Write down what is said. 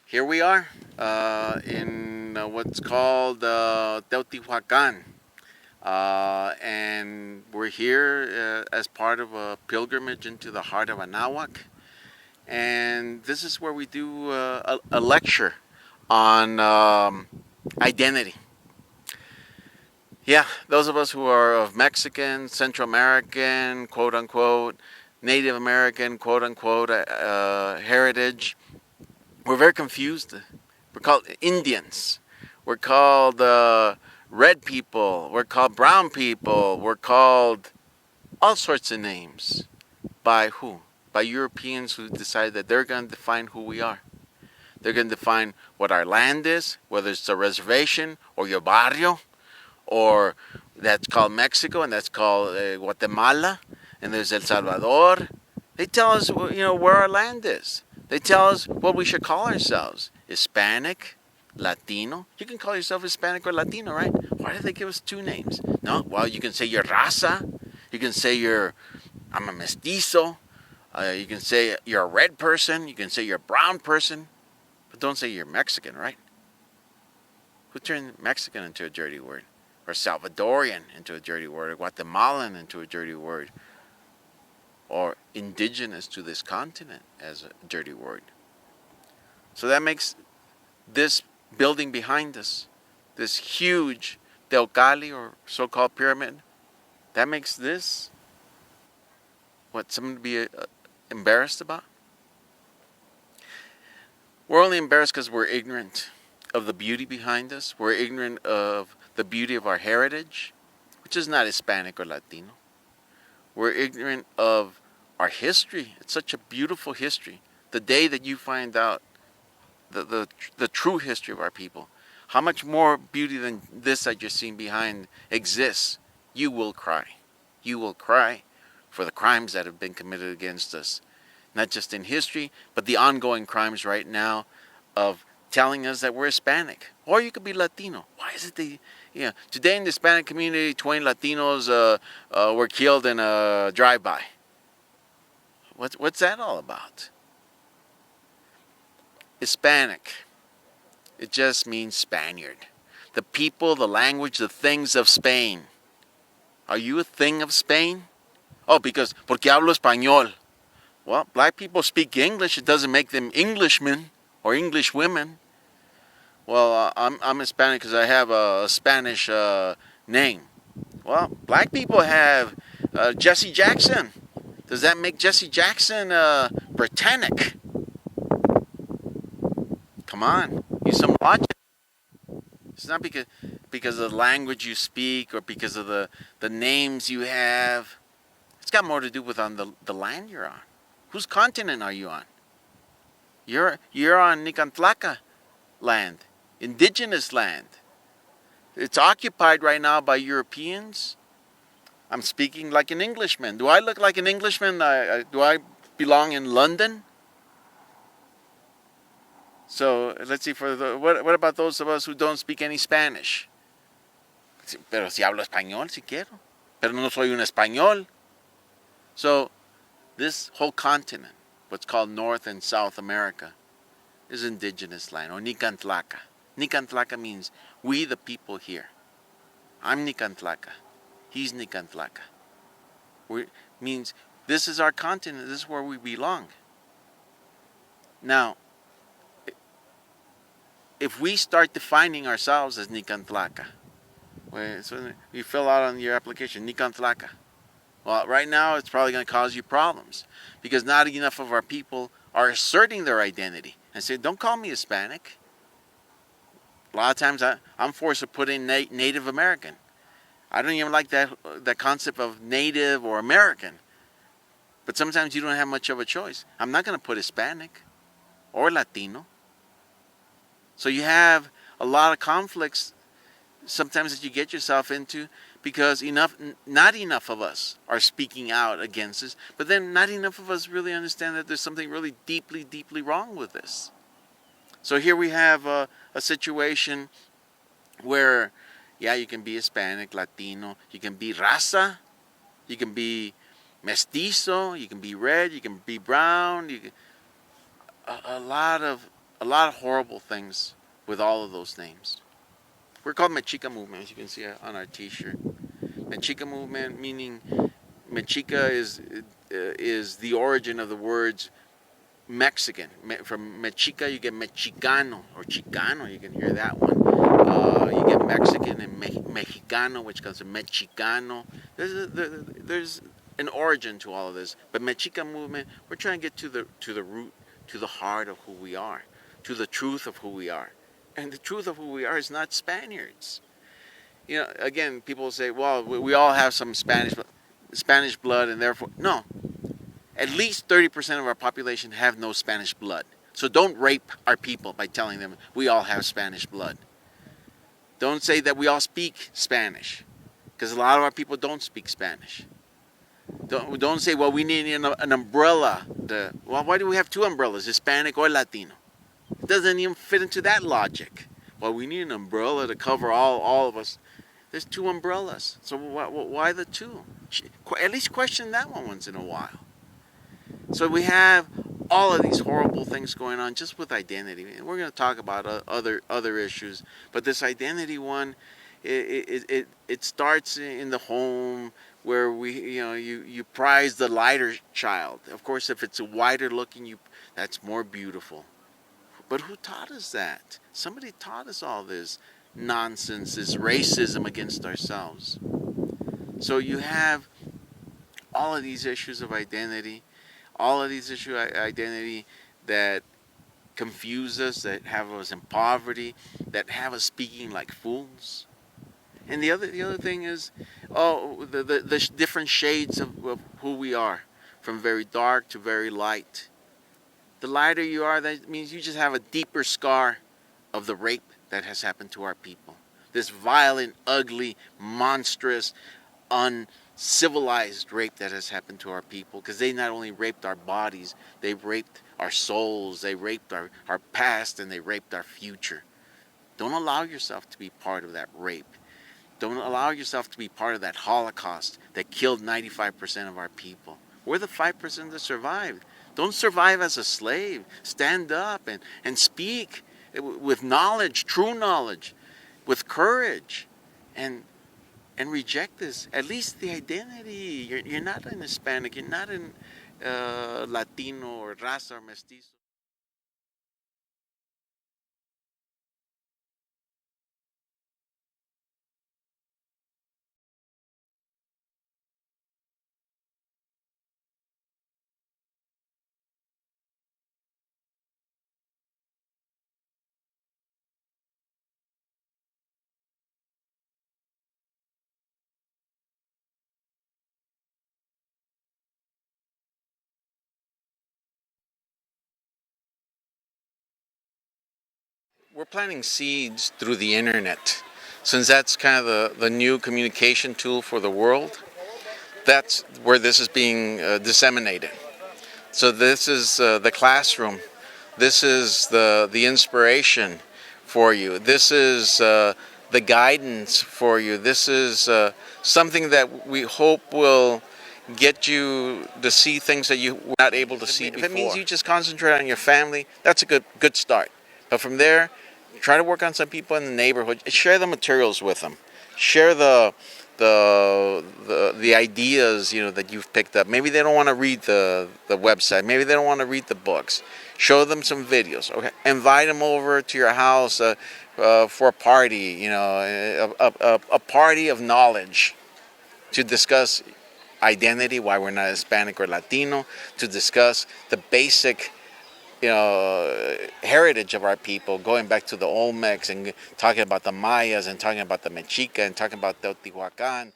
Here we are in what's called Teotihuacan. And we're here as part of a pilgrimage into the heart of Anahuac. And this is where we do a lecture on identity. Yeah, those of us who are of Mexican, Central American, quote unquote, Native American, quote unquote, heritage, we're very confused. We're called Indians. We're called red people. We're called brown people. We're called all sorts of names. By who? By Europeans who decide that they're going to define who we are. They're going to define what our land is, whether it's a reservation or your barrio, or that's called Mexico and that's called Guatemala, and there's El Salvador. They tell us, where our land is. They tell us what we should call ourselves. Hispanic, Latino. You can call yourself Hispanic or Latino, right? Why did they give us two names? No, well, you can say you're raza. You can say I'm a mestizo. You can say you're a red person. You can say you're a brown person. But don't say you're Mexican, right? Who turned Mexican into a dirty word? Or Salvadorian into a dirty word? Or Guatemalan into a dirty word? Or indigenous to this continent as a dirty word? So that makes this building behind us, this huge Teocalli or so-called pyramid, that makes this what something to be embarrassed about? We're only embarrassed because we're ignorant of the beauty behind us. We're ignorant of the beauty of our heritage, which is not Hispanic or Latino. We're ignorant of our history. It's such a beautiful history. The day that you find out the true history of our people, how much more beauty than this that you're seeing behind exists, you will cry. You will cry for the crimes that have been committed against us, not just in history, but the ongoing crimes right now of telling us that we're Hispanic, or you could be Latino. Why is it today in the Hispanic community, 20 Latinos were killed in a drive-by? What's that all about? Hispanic, it just means Spaniard. The people, the language, the things of Spain. Are you a thing of Spain? Oh, porque hablo español. Well, black people speak English. It doesn't make them Englishmen or English women. Well, I'm Hispanic because I have a Spanish name. Well, black people have Jesse Jackson. Does that make Jesse Jackson Britannic? Come on, use some logic. It's not because of the language you speak or because of the names you have. It's got more to do with on the land you're on. Whose continent are you on? You're on Nican Tlaca land, indigenous land. It's occupied right now by Europeans. I'm speaking like an Englishman. Do I look like an Englishman? Do I belong in London? So let's see. What about those of us who don't speak any Spanish? Pero si hablo español, si quiero. Pero no soy un español. So this whole continent, what's called North and South America, is indigenous land, or Nican Tlaca. Nican Tlaca means we the people here. I'm Nican Tlaca. He's Nican Tlaca. Means this is our continent. This is where we belong. Now, if we start defining ourselves as Nican Tlaca, so you fill out on your application, Nican Tlaca. Well, right now it's probably going to cause you problems because not enough of our people are asserting their identity and say, don't call me Hispanic. A lot of times I'm forced to put in Native American. I don't even like that concept of Native or American. But sometimes you don't have much of a choice. I'm not going to put Hispanic or Latino. So you have a lot of conflicts sometimes that you get yourself into because not enough of us are speaking out against this, but then not enough of us really understand that there's something really deeply, deeply wrong with this. So here we have a situation where, you can be Hispanic, Latino, you can be raza, you can be mestizo, you can be red, you can be brown, a lot of a lot of horrible things with all of those names. We're called Mexica Movement, as you can see on our T-shirt. Mexica Movement, meaning Mexica is the origin of the words Mexican. From Mexica, you get Mexicano or Chicano. You can hear that one. You get Mexican and Mexicano, which comes from Mexicano. There's an origin to all of this. But Mexica Movement, we're trying to get to the root, to the heart of who we are, to the truth of who we are. And the truth of who we are is not Spaniards. You know, again, people say, well, we all have some Spanish blood, and therefore, no. At least 30% of our population have no Spanish blood. So don't rape our people by telling them we all have Spanish blood. Don't say that we all speak Spanish, because a lot of our people don't speak Spanish. Don't say, well, we need an umbrella. Well, why do we have two umbrellas, Hispanic or Latino? It doesn't even fit into that logic. Well, we need an umbrella to cover all of us. There's two umbrellas. So why the two? At least question that one once in a while. So we have all of these horrible things going on just with identity. And we're going to talk about other issues. But this identity one, it starts in the home where you prize the lighter child. Of course, if it's a whiter looking, that's more beautiful. But who taught us that? Somebody taught us all this nonsense, this racism against ourselves. So you have all of these issues of identity, all of these issues of identity that confuse us, that have us in poverty, that have us speaking like fools. And the other thing is, the different shades of who we are, from very dark to very light. The lighter you are, that means you just have a deeper scar of the rape that has happened to our people. This violent, ugly, monstrous, uncivilized rape that has happened to our people. Because they not only raped our bodies, they raped our souls, they raped our past, and they raped our future. Don't allow yourself to be part of that rape. Don't allow yourself to be part of that holocaust that killed 95% of our people. We're the 5% that survived. Don't survive as a slave. Stand up and speak with knowledge, true knowledge, with courage, and reject this. At least the identity. You're not an Hispanic. You're not an Latino or raza or mestizo. We're planting seeds through the internet. Since that's kind of the new communication tool for the world, that's where this is being disseminated. So this is the classroom. This is the inspiration for you. This is the guidance for you. This is something that we hope will get you to see things that you were not able to see before. If it means you just concentrate on your family, that's a good start. But from there, try to work on some people in the neighborhood. Share the materials with them. Share the ideas that you've picked up. Maybe they don't want to read the website. Maybe they don't want to read the books. Show them some videos. Okay, invite them over to your house for a party. A party of knowledge to discuss identity, why we're not Hispanic or Latino, to discuss the basic heritage of our people, going back to the Olmecs and talking about the Mayas and talking about the Mexica and talking about Teotihuacan.